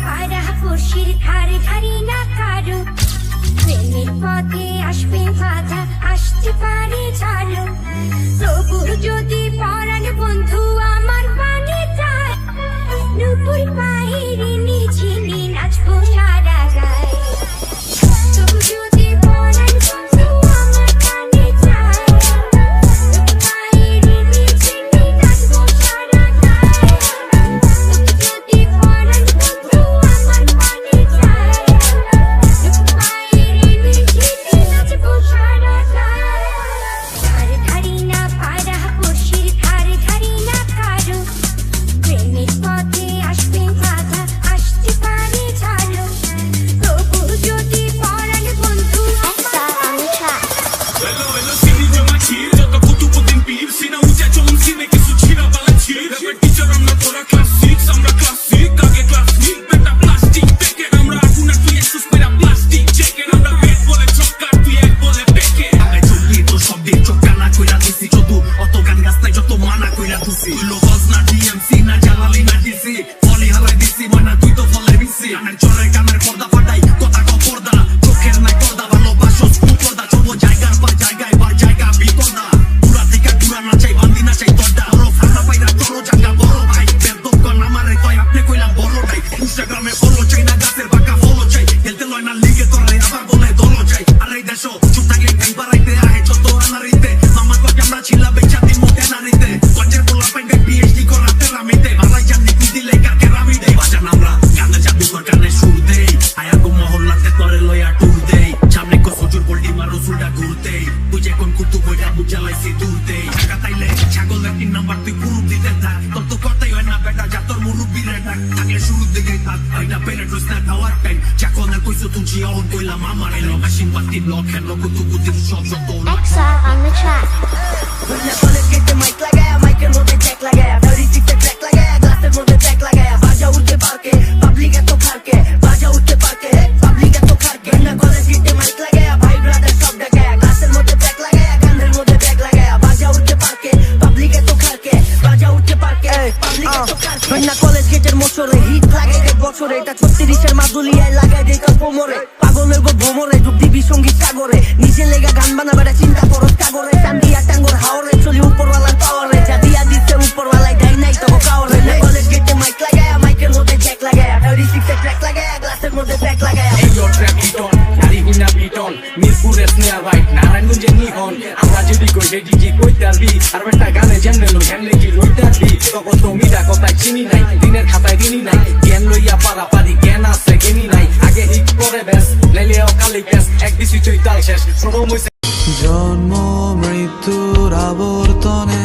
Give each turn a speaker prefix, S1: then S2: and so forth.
S1: পারা পড়শির ধারে ধারি না কারো, প্রেমের পথে আসবে বাধা, আসতে পারে ঝালো। তবু যদি পরাণ বন্ধু আমার পানে যায়, নুপুর পাহিরে নিচে নাচবো সারা গায়ে। তবু যদি পরাণ বন্ধু আমার পানে যায়, নুপুর পাহিরে নিচে নাচবো সারা গায়ে। তবু যদি পরাণ বন্ধু আমার পানে যায়, নুপুর পাহিরে নিচে নাচবো সারা গায়ে। ধারে ধারি না পারা পড়শির ধারে ধারি না কারো, প্রেমের পথে আসবে বাধা, আসতে পারে ঝালো। তবু যদি পরাণ বন্ধু
S2: Velo, velo, sini jama chir, jota kutubuddin pir, sina ucha chon sine kichu chira bala chir. Rapper teacher amra pora class 6, amra class 6, age class 6, beta plastic peke, amra agunar tu exus pera plastic checker, amra pet bole chokkar tu ek bole peke. Age chokki to shobde chokkana koira disi jodu, oto gan gastai joto mana koira dusi. Lo bozna DMC na jalali na DC, foli halai disi moina tui to fole bisi. Aner chore kaner porda fadai, kota ko porda, chokher nai porda balo bashos porda, chobo jaigar par jaigai bar jaiga bitorda. Pura theka pura na chai bandi na chai torda, boro fana paira toro janga boro bhai, bedok kon amare toy apne koilam boro dai. Instagram e follow chai na gaser baka follow chai, helte loy na lige tore abar bole dolo chai. Are desho chuk thakle kai baraite ahe joto anarite, mama ko camera chila becha din mote narite, kocher bola pende PhD korate ramite, balai janni kudile karke ramide. Bajan amra gane jabi kor kane sur dei, aya go mohollate tore loya tour dei, samne ko sojur boldi maro sulda ঘুরতে, তুই যে কোন কুতু বইটা বুঝালাইছি দূরতে। টাকা তাইলে ছাগল একটি নাম্বার তুই পুরুপ দিতে থাক, তোর তো কথাই হয় না বেটা, যা তোর মুরব্বিরে ডাক, থাকলে শুরুর দিকে থাক, এটা পেরে টুস না খাওয়ার টাইম, চাকনের কইছো তুই অহন কইলাম আমার এলো মেশিন পাতি ব্লক হ্যান্ড কুতু কুতির সব যত
S3: Exa on the track.
S4: College গেটে মাইক লাগায়া, মাইকের মধ্যে জ্যাক লাগায়া, 36 এ ট্র্যাক লাগায়া, গ্লাসের মধ্যে ট্র্যাক লাগায়া, বাজা উঠতে পারকে, পাবলিক এত খারকে, বাজা উঠতে পারকে, পাবলিক এত খারকে। কলেজ গেটে মাইক লাগায়া, ভাই ব্রাদার সব ডাকায়া, গ্লাসের মধ্যে ট্র্যাক লাগায়া, কাঁধের মধ্যে ব্যাগ লাগায়া, বাজা উঠতে পারকে, পাবলিক এত খারকে, বাজা উঠতে পারকে, পাবলিক এত খারকে। কলেজ গেটের মোচরে হিট লাগে এক বছরে, এটা 36 মাদুলিয়ায় লাগায় দেই তোর কোমরে, পাগল হইব ভ্রমরে, ডুব দিবি সঙ্গীত সাগরে, নিজে লেগা গান বানাবে চিন্তা করো কাগরে, চান্দিয়া টাঙ্গর হাওরে, চলি উপরওয়ালার পাওয়ারে, যা দিয়া দিচ্ছে উপরওয়ালায় দেয় নাই তো কাওরে। কলেজ গেটে মাইক লাগায়া, মাইকের মধ্যে জ্যাক লাগায়া, 36 এ ট্র্যাক লাগায়া, গ্লাসের মধ্যে ব্যাগ লাগায়া।
S5: এই your trap hit on, নারীহীনা beat on, মিরপুরের snare right, নারায়ণগঞ্জে নিহন, আমরা যদি কই রে ডিজি কইতে আসবি, আর একটা গানে যেমনে লই হ্যান্ডলে কি লইতে আসবি, তখন তো মিরা কথায় চিনি নাই, দিনের খাতায় দিনই নাই, জ্ঞান লইয়া পারাপারি জ্ঞান আছে জ্ঞানী নাই, আগে হিট করে ব্যাস, নাইলে অকালি ব্যাস, এক দিছি চৈতাল শেষ, প্রথম হইছে
S6: জন্ম মৃত্যুর আবর্তনে